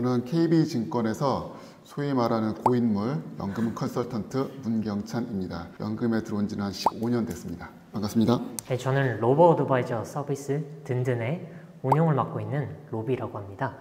저는 KB증권에서 소위 말하는 고인물 연금 컨설턴트 문경찬입니다. 연금에 들어온 지는 한 15년 됐습니다. 반갑습니다. 네, 저는 로보 어드바이저 서비스 든든의 운용을 맡고 있는 로비라고 합니다.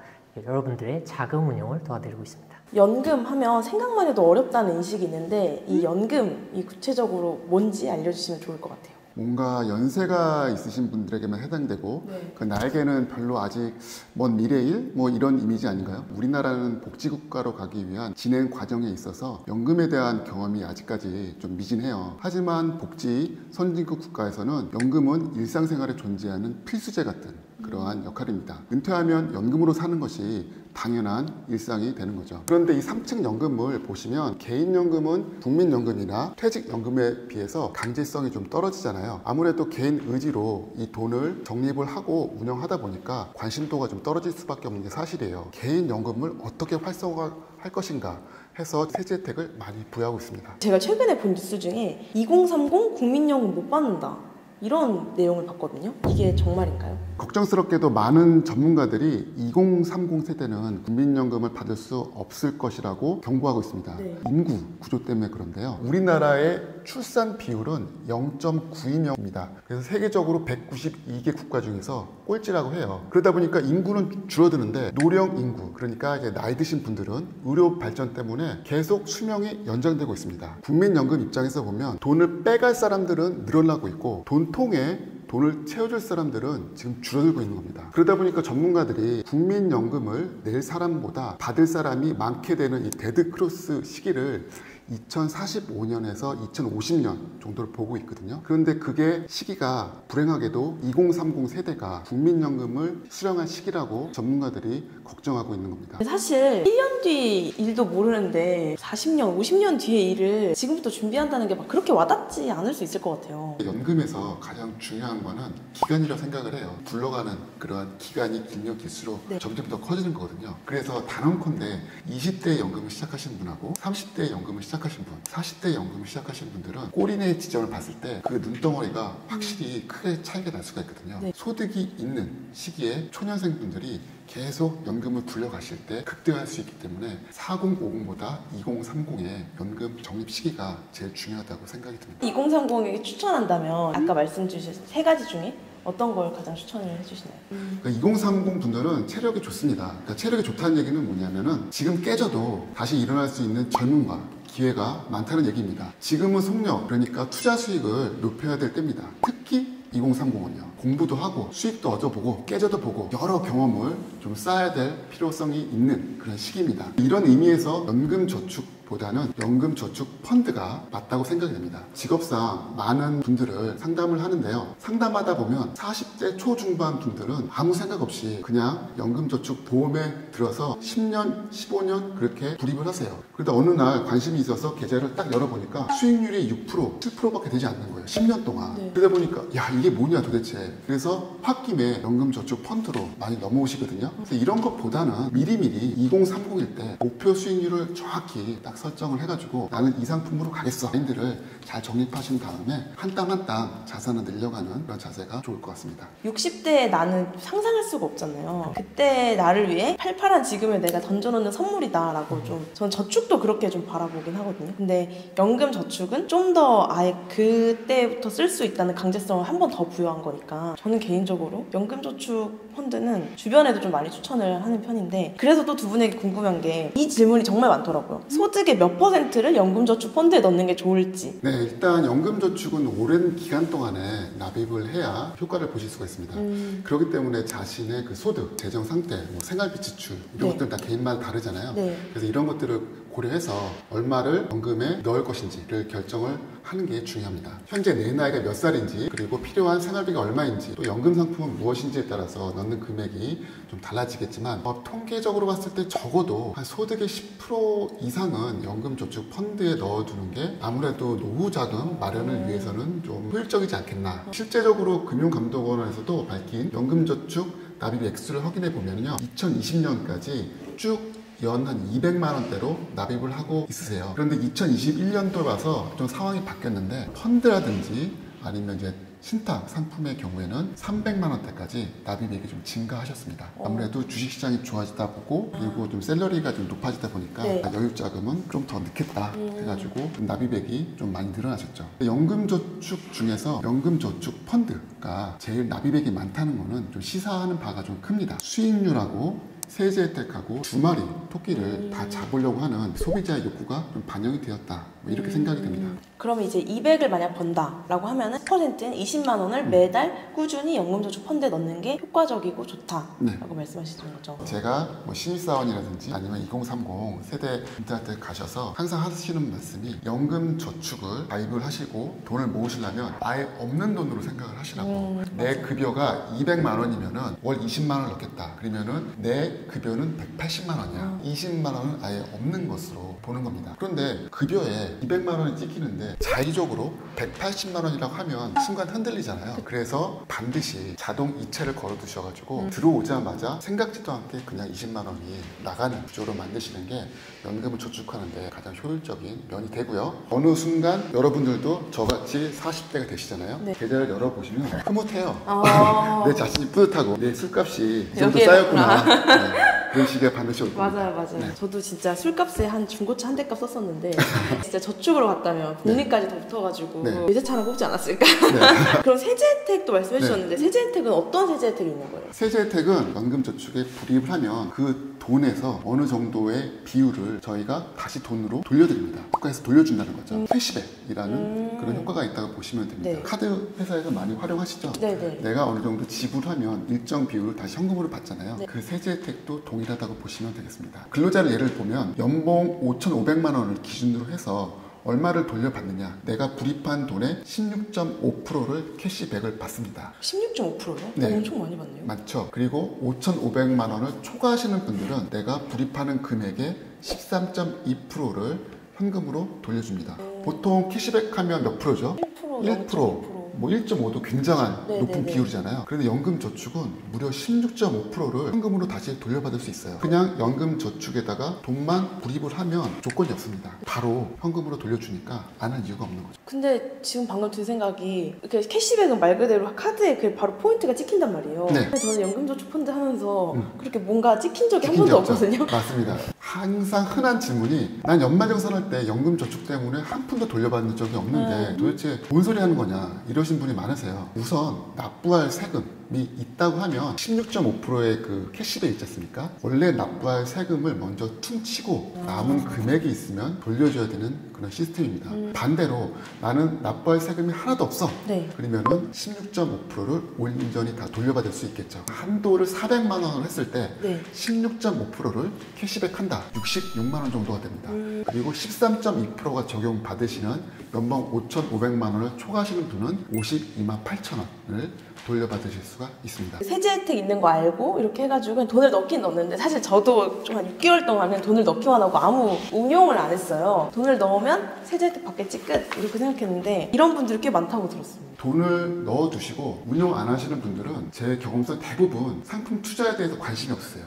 여러분들의 자금 운용을 도와드리고 있습니다. 연금 하면 생각만 해도 어렵다는 인식이 있는데 이 연금이 구체적으로 뭔지 알려주시면 좋을 것 같아요. 뭔가 연세가 있으신 분들에게만 해당되고 그 나에게는 별로 아직 먼 미래일 뭐 이런 이미지 아닌가요? 우리나라는 복지국가로 가기 위한 진행 과정에 있어서 연금에 대한 경험이 아직까지 좀 미진해요. 하지만 복지 선진국 국가에서는 연금은 일상생활에 존재하는 필수제 같은 그러한 역할입니다. 은퇴하면 연금으로 사는 것이 당연한 일상이 되는 거죠. 그런데 이 3층 연금을 보시면 개인연금은 국민연금이나 퇴직연금에 비해서 강제성이 좀 떨어지잖아요. 아무래도 개인 의지로 이 돈을 적립을 하고 운영하다 보니까 관심도가 좀 떨어질 수밖에 없는 게 사실이에요. 개인연금을 어떻게 활성화할 것인가 해서 세제 혜택을 많이 부여하고 있습니다. 제가 최근에 본 뉴스 중에 2030 국민연금 못 받는다 이런 내용을 봤거든요. 이게 정말인가요? 걱정스럽게도 많은 전문가들이 2030 세대는 국민연금을 받을 수 없을 것이라고 경고하고 있습니다. 인구 구조 때문에 그런데요. 우리나라의 출산 비율은 0.92명입니다. 그래서 세계적으로 192개 국가 중에서 꼴찌라고 해요. 그러다 보니까 인구는 줄어드는데 노령 인구, 그러니까 이제 나이 드신 분들은 의료 발전 때문에 계속 수명이 연장되고 있습니다. 국민연금 입장에서 보면 돈을 빼갈 사람들은 늘어나고 있고 돈통에 돈을 채워줄 사람들은 지금 줄어들고 있는 겁니다. 그러다 보니까 전문가들이 국민연금을 낼 사람보다 받을 사람이 많게 되는 이 데드크로스 시기를 2045년에서 2050년 정도를 보고 있거든요. 그런데 그게 시기가 불행하게도 2030 세대가 국민연금을 수령할 시기라고 전문가들이 걱정하고 있는 겁니다. 사실 1년 뒤 일도 모르는데 40년, 50년 뒤의 일을 지금부터 준비한다는 게 막 그렇게 와닿지 않을 수 있을 것 같아요. 연금에서 가장 중요한 거는 기간이라고 생각을 해요. 굴러가는 그러한 기간이 길면 길수록 점점 더 커지는 거거든요. 그래서 단언컨대 20대 연금을 시작하신 분하고 30대 연금을 시작하신 분, 40대 연금을 시작하신 분들은 꼬리내 지점을 봤을 때 그 눈덩어리가 확실히 크게 차이가 날 수가 있거든요. 소득이 있는 시기에 초년생분들이 계속 연금을 굴려가실 때 극대화할 수 있기 때문에 4050보다 2030의 연금 적립 시기가 제일 중요하다고 생각이 듭니다. 2030에게 추천한다면 아까 말씀 주신 세 가지 중에 어떤 걸 가장 추천을 해주시나요? 그러니까 2030 분들은 체력이 좋습니다. 그러니까 체력이 좋다는 얘기는 뭐냐면은 지금 깨져도 다시 일어날 수 있는 젊음과 기회가 많다는 얘기입니다. 지금은 속력, 그러니까 투자 수익을 높여야 될 때입니다. 특히 2030은요. 공부도 하고 수익도 얻어보고 깨져도 보고 여러 경험을 좀 쌓아야 될 필요성이 있는 그런 시기입니다. 이런 의미에서 연금저축보다는 연금저축펀드가 맞다고 생각이 됩니다. 직업상 많은 분들을 상담을 하는데요. 상담하다 보면 40대 초중반 분들은 아무 생각 없이 그냥 연금저축보험에 들어서 10년, 15년 그렇게 불입을 하세요. 그런데 어느 날 관심이 있어서 계좌를 딱 열어보니까 수익률이 6%, 7%밖에 되지 않는 거예요. 10년 동안. 그러다 보니까 야 이게 뭐냐 도대체. 그래서 홧김에 연금저축펀드로 많이 넘어오시거든요. 그래서 이런 것보다는 미리미리 2030일 때 목표 수익률을 정확히 딱 설정을 해가지고 나는 이 상품으로 가겠어. 마인드를 잘 정립하신 다음에 한 땀 한 땀 자산을 늘려가는 그런 자세가 좋을 것 같습니다. 60대에 나는 상상할 수가 없잖아요. 그때 나를 위해 팔팔한 지금을 내가 던져놓는 선물이다 라고 전 저축도 그렇게 좀 바라보긴 하거든요. 근데 연금저축은 좀 더 아예 그때부터 쓸 수 있다는 강제성을 한 번 더 부여한 거니까 저는 개인적으로 연금저축 펀드는 주변에도 좀 많이 추천을 하는 편인데 그래서 또 두 분에게 궁금한 게 이 질문이 정말 많더라고요. 소득의 몇 %를 연금저축 펀드에 넣는 게 좋을지. 네, 일단 연금저축은 오랜 기간 동안에 납입을 해야 효과를 보실 수가 있습니다. 그렇기 때문에 자신의 그 소득, 재정 상태, 뭐 생활비 지출 이런 것들은 다 개인마다 다르잖아요. 그래서 이런 것들을 고려해서 얼마를 연금에 넣을 것인지를 결정을 하는 게 중요합니다. 현재 내 나이가 몇 살인지 그리고 필요한 생활비가 얼마인지 또 연금 상품은 무엇인지에 따라서 넣는 금액이 좀 달라지겠지만 통계적으로 봤을 때 적어도 한 소득의 10% 이상은 연금저축 펀드에 넣어두는 게 아무래도 노후 자금 마련을 위해서는 좀 효율적이지 않겠나. 실제적으로 금융감독원에서도 밝힌 연금저축 납입 액수를 확인해 보면요 2020년까지 쭉 연 한 200만 원대로 납입을 하고 있으세요. 그런데 2021년도에 와서 좀 상황이 바뀌었는데 펀드라든지 아니면 이제 신탁 상품의 경우에는 300만 원대까지 납입액이 좀 증가하셨습니다. 아무래도 주식시장이 좋아지다 보고 그리고 좀 샐러리가 좀 높아지다 보니까 네. 여유자금은 좀 더 넣겠다 해가지고 납입액이 좀 많이 늘어나셨죠. 연금저축 중에서 연금저축 펀드가 제일 납입액이 많다는 거는 좀 시사하는 바가 좀 큽니다. 수익률하고 세제 혜택하고 두 마리 토끼를 다 잡으려고 하는 소비자의 욕구가 좀 반영이 되었다. 뭐 이렇게 생각이 됩니다. 그러면 이제 200을 만약 번다라고 하면은 10%인 20만 원을 매달 꾸준히 연금저축 펀드에 넣는 게 효과적이고 좋다라고 네. 말씀하시는 거죠. 제가 뭐 신입사원이라든지 아니면 2030 세대 분들한테 가셔서 항상 하시는 말씀이 연금저축을 가입을 하시고 돈을 모으시려면 아예 없는 돈으로 생각을 하시라고. 내 급여가 200만 원이면은 월 20만 원을 넣겠다. 그러면은 내 급여는 180만 원이야. 20만 원은 아예 없는 것으로 보는 겁니다. 그런데 급여에 200만 원이 찍히는데 자의적으로 180만 원이라고 하면 순간 흔들리잖아요. 그래서 반드시 자동 이체를 걸어 두셔가지고 들어오자마자 생각지도 않게 그냥 20만 원이 나가는 구조로 만드시는 게 연금을 저축하는데 가장 효율적인 면이 되고요. 어느 순간 여러분들도 저같이 40대가 되시잖아요. 네. 계좌를 열어보시면 흐뭇해요. 아. 내 자신이 뿌듯하고 내 술값이 이 정도 여기에 쌓였구나. 네. 그런 식의 반드시 올 겁니다. 맞아요. 네. 저도 진짜 술값에 한 중고차 한 대값 썼었는데 진짜 저축으로 갔다면 복리까지 더 붙어가지고 네. 외제차 하나 뽑지 않았을까? 네. 그럼 세제 혜택도 말씀해 주셨는데 세제 혜택은 어떤 세제 혜택이 있는 거예요? 세제 혜택은 연금저축에 불입을 하면 그 돈에서 어느 정도의 비율을 저희가 다시 돈으로 돌려드립니다. 국가에서 돌려준다는 거죠. 캐시백이라는 그런 효과가 있다고 보시면 됩니다. 네. 카드 회사에서 많이 활용하시죠? 네네. 내가 어느 정도 지불하면 일정 비율을 다시 현금으로 받잖아요. 네. 그 세제 혜택도 동일하다고 보시면 되겠습니다. 근로자를 예를 보면 연봉 5,500만 원을 기준으로 해서 얼마를 돌려받느냐, 내가 불입한 돈의 16.5%를 캐시백을 받습니다. 16.5%요? 네. 엄청 많이 받네요. 맞죠? 그리고 5,500만 원을 초과하시는 분들은 내가 불입하는 금액의 13.2%를 현금으로 돌려줍니다. 보통 캐시백 하면 몇 프로죠? 1%, 1%. 뭐 1.5도 굉장한 네, 높은 네, 네. 비율이잖아요. 그런데 연금저축은 무려 16.5%를 현금으로 다시 돌려받을 수 있어요. 그냥 연금저축에다가 돈만 불입을 하면 조건이 없습니다. 바로 현금으로 돌려주니까 안 할 이유가 없는 거죠. 근데 지금 방금 든 생각이 이렇게 캐시백은 말 그대로 카드에 그 바로 포인트가 찍힌단 말이에요. 네. 근데 저는 연금저축 펀드 하면서 그렇게 뭔가 찍힌 적이 한 찍힌 번도 게 없죠? 없거든요. 맞습니다. 항상 흔한 질문이 난 연말정산할 때 연금저축 때문에 한 푼도 돌려받는 적이 없는데 도대체 뭔 소리 하는 거냐 이러신 분이 많으세요. 우선 납부할 세금이 있다고 하면 16.5%의 그 캐시백 있지 않습니까? 원래 납부할 세금을 먼저 퉁치고 남은 금액이 있으면 돌려줘야 되는 그런 시스템입니다. 반대로 나는 납부할 세금이 하나도 없어. 네. 그러면은 16.5%를 온전히 다 돌려받을 수 있겠죠. 한도를 400만 원을 했을 때 네. 16.5%를 캐시백한다. 66만 원 정도가 됩니다. 그리고 13.2%가 적용받으시는 연봉 5,500만 원을 초과하시는 분은 52만 8천 원을 돌려받으실 수가 있습니다. 세제 혜택 있는 거 알고 이렇게 해가지고 그냥 돈을 넣긴 넣었는데 사실 저도 좀 한 6개월 동안은 돈을 넣기만 하고 아무 운용을 안 했어요. 돈을 넣으면 세제 혜택 받겠지 끝 이렇게 생각했는데 이런 분들이 꽤 많다고 들었습니다. 돈을 넣어두시고 운용 안 하시는 분들은 제 경험상 대부분 상품 투자에 대해서 관심이 없어요.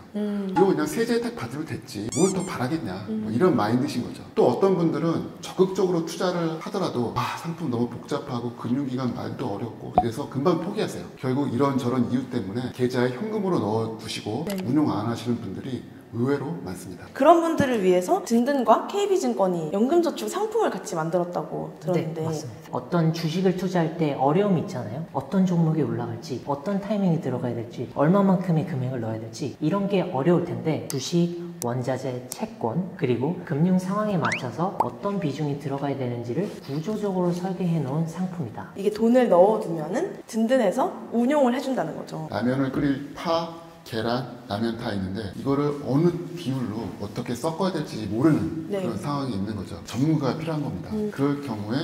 이거 그냥 세제 혜택 받으면 됐지 뭘 더 바라겠냐 뭐 이런 마인드신 거죠. 또 어떤 분들은 적극적으로 투자를 하더라도 상품 너무 복잡하고 금융기관 말도 어렵고 이래서 금방 포기하세요. 결국 이런저런 이유 때문에 계좌에 현금으로 넣어두시고 운용 안 하시는 분들이 의외로 많습니다. 그런 분들을 위해서 든든과 KB증권이 연금저축 상품을 같이 만들었다고 들었는데 네, 맞습니다. 어떤 주식을 투자할 때 어려움이 있잖아요. 어떤 종목이 올라갈지, 어떤 타이밍에 들어가야 될지, 얼마만큼의 금액을 넣어야 될지 이런 게 어려울 텐데 주식, 원자재, 채권, 그리고 금융 상황에 맞춰서 어떤 비중이 들어가야 되는지를 구조적으로 설계해 놓은 상품이다. 이게 돈을 넣어두면은 든든해서 운용을 해준다는 거죠. 라면을 끓일 파, 계란, 라면 다 있는데 이거를 어느 비율로 어떻게 섞어야 될지 모르는 네. 그런 상황이 있는 거죠. 전문가가 필요한 겁니다. 그럴 경우에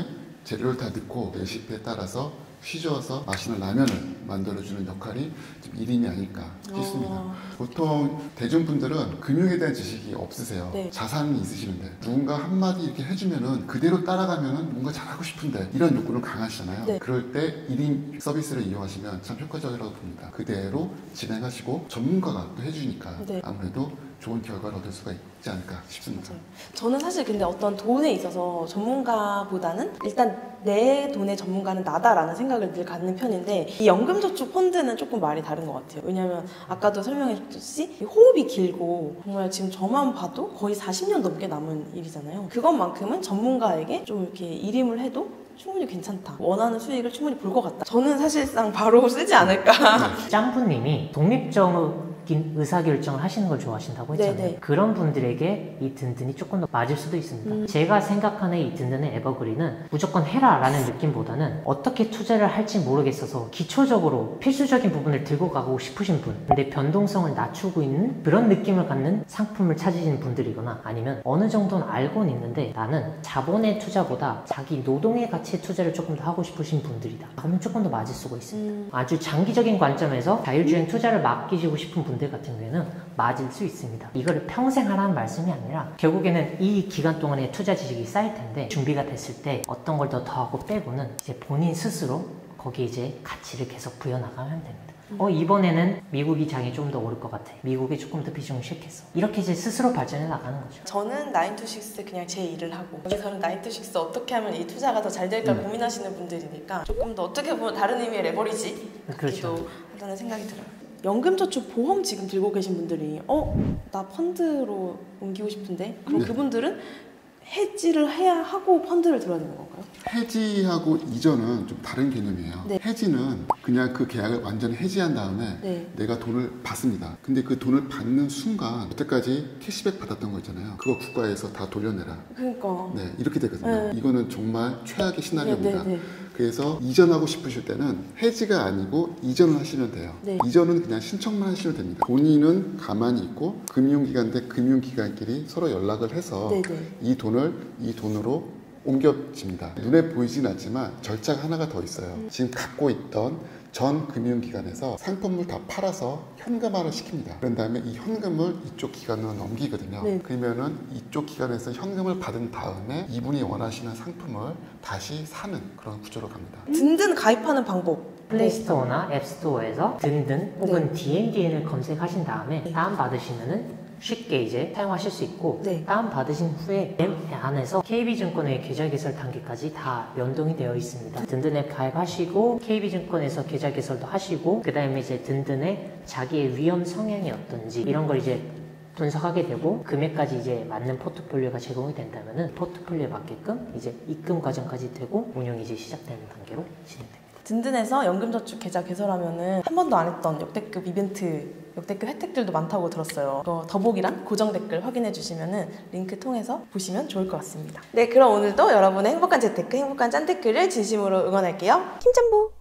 재료를 다 넣고 레시피에 따라서 휘저어서 맛있는 라면을 만들어주는 역할이 좀 1인이 아닐까 싶습니다. 보통 대중분들은 금융에 대한 지식이 없으세요. 네. 자산이 있으시는데 누군가 한마디 이렇게 해주면은 그대로 따라가면은 뭔가 잘하고 싶은데 이런 욕구는 강하시잖아요. 네. 그럴 때 1인 서비스를 이용하시면 참 효과적이라고 봅니다. 그대로 진행하시고 전문가가 또 해주니까 네. 아무래도 좋은 결과를 얻을 수가 있지 않을까 싶습니다. 저는 사실 근데 어떤 돈에 있어서 전문가보다는 일단 내 돈의 전문가는 나다라는 생각을 늘 갖는 편인데 이 연금저축 펀드는 조금 말이 다른 것 같아요. 왜냐면 아까도 설명해줬듯이 호흡이 길고 정말 지금 저만 봐도 거의 40년 넘게 남은 일이잖아요. 그것만큼은 전문가에게 좀 이렇게 일임을 해도 충분히 괜찮다. 원하는 수익을 충분히 볼 것 같다. 저는 사실상 바로 쓰지 않을까. 짬부님이 독립적인 의사결정을 하시는 걸 좋아하신다고 했잖아요. 네네. 그런 분들에게 이 든든이 조금 더 맞을 수도 있습니다. 제가 생각하는 이 든든의 에버그린은 무조건 해라 라는 느낌보다는 어떻게 투자를 할지 모르겠어서 기초적으로 필수적인 부분을 들고 가고 싶으신 분, 근데 변동성을 낮추고 있는 그런 느낌을 갖는 상품을 찾으시는 분들이거나 아니면 어느 정도는 알고는 있는데 나는 자본의 투자보다 자기 노동의 가치의 투자를 조금 더 하고 싶으신 분들이다. 그러면 조금 더 맞을 수가 있습니다. 아주 장기적인 관점에서 자율주행 투자를 맡기시고 싶은 분들 같은 경우에는 맞을 수 있습니다. 이거를 평생 하라는 말씀이 아니라 결국에는 이 기간 동안에 투자 지식이 쌓일 텐데 준비가 됐을 때 어떤 걸 더 더하고 빼고는 이제 본인 스스로 거기에 이제 가치를 계속 부여나가면 됩니다. 이번에는 미국이 장이 좀 더 오를 것 같아. 미국이 조금 더 비중을 싣겠어. 이렇게 이제 스스로 발전해 나가는 거죠. 저는 9to6 그냥 제 일을 하고 여기서는 9to6 어떻게 하면 이 투자가 더 잘 될까 고민하시는 분들이니까 조금 더 어떻게 보면 다른 의미의 레버리지 같기도 하다는 생각이 들어요. 연금저축 보험 지금 들고 계신 분들이 나 펀드로 옮기고 싶은데 그럼 그분들은 해지를 해야 하고 펀드를 들어야 되는 건가요? 해지하고 이전은 좀 다른 개념이에요. 네. 해지는 그냥 그 계약을 완전히 해지한 다음에 네. 내가 돈을 받습니다. 근데 그 돈을 받는 순간 여태까지 캐시백 받았던 거 있잖아요. 그거 국가에서 다 돌려내라. 그러니까 네, 이렇게 되거든요. 이거는 정말 최악의 시나리오입니다. 네. 그래서 이전하고 싶으실 때는 해지가 아니고 이전을 하시면 돼요. 네. 이전은 그냥 신청만 하시면 됩니다. 본인은 가만히 있고 금융기관 대 금융기관끼리 서로 연락을 해서 이 돈을 이 돈으로 옮겨집니다. 눈에 보이진 않지만 절차가 하나가 더 있어요. 지금 갖고 있던 전 금융기관에서 상품을 다 팔아서 현금화를 시킵니다. 그런 다음에 이 현금을 이쪽 기관으로 넘기거든요. 그러면은 이쪽 기관에서 현금을 받은 다음에 이분이 원하시는 상품을 다시 사는 그런 구조로 갑니다. 든든 가입하는 방법. 플레이스토어나 앱스토어에서 든든 혹은 DMDN을 검색하신 다음에 다운받으시면은 쉽게 이제 사용하실 수 있고 다운받으신 후에 앱 안에서 KB증권의 계좌 개설 단계까지 다 연동이 되어 있습니다. 든든 앱 가입하시고 KB증권에서 계좌 개설도 하시고 그 다음에 이제 든든의 자기의 위험 성향이 어떤지 이런 걸 이제 분석하게 되고 금액까지 이제 맞는 포트폴리오가 제공이 된다면은 포트폴리오에 맞게끔 이제 입금 과정까지 되고 운영이 이제 시작되는 단계로 진행됩니다. 든든에서 연금저축 계좌 개설하면은 한 번도 안 했던 역대급 이벤트, 역대급 혜택들도 많다고 들었어요. 이거 더보기란 고정 댓글 확인해 주시면은 링크 통해서 보시면 좋을 것 같습니다. 네, 그럼 오늘도 여러분의 행복한 재테크, 행복한 짠테크를 진심으로 응원할게요. 힘짬보!